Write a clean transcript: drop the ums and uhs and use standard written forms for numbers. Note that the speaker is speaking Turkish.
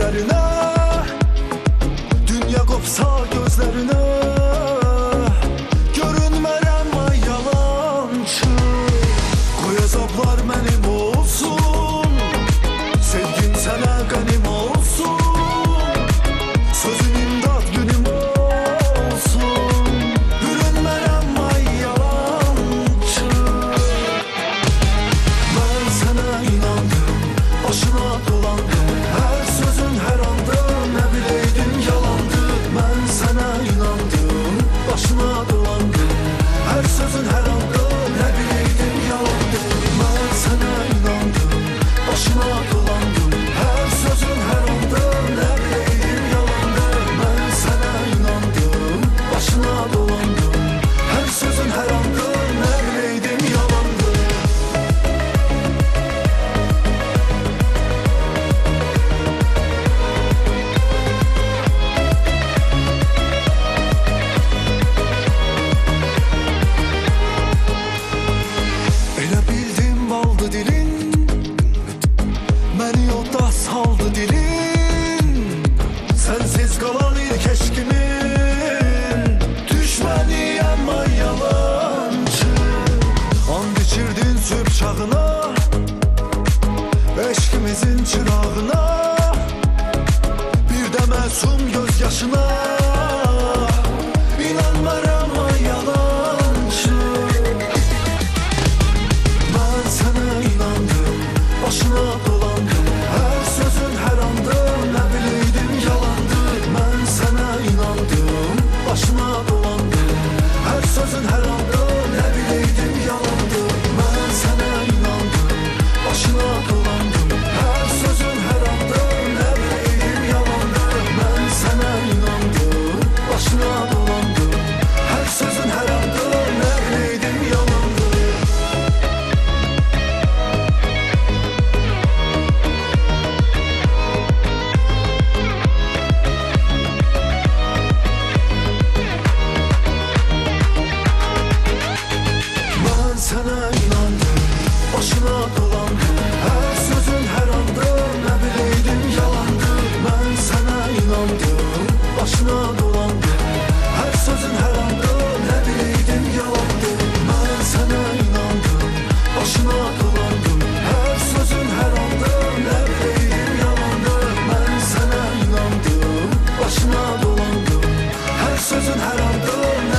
sözlerine, dünya kopsa gözlerine, görünmərəm ay yalancı. Qoy azablar mənim olsun, sevgin sənə qənim olsun, sözün imdad günüm olsun, görünmərəm ay yalancı. Mən sənə inandım, başına dolandım, hər sözün hər anda nə bileydim yalandı. Mən sənə inandım, başına dolandım, hər sözün hər anda nə bileydim yalandı. Mən sənə inandım, başına dolandım, hər sözün hər anda nə bileydim yalandı. Mən sənə inandım, başına dolandım, hər sözün hər anda nə bileydim yalandı. Elə bildim baldı dilin, məni yolda saldı dilin. Sensiz qalan ilk eşkimin düşməniyəm ay yalancı. And içirdin sübh çağına, eşkimizin çırağına, bir də məsum göz yaşına. İnanmaram ay yalancı. Ben sana inandım, başına dolandım, her sözün her anda ne bileydim yalandı. Ben sana inandım, başına dolandım, her sözün her anda ne bileydim yalandı. Ben sana inandım, başına dolandım, her sözün her anda ne bileydim yalandı. Ben sana inandım, başına dolandım, her sözün her anda ne bileydim yalandı. Ben sana inandım, başına dolandım, her sözün her anda ne bileydim yalandı. Ben sana inandım, başına dolandım, her sözün her anda ne bileydim yalandı. Ben sana inandım, başına dolandım, her sözün her anda ne bileydim yalandı. Ben sana inandım, başına dolandım, her sözün her anda ne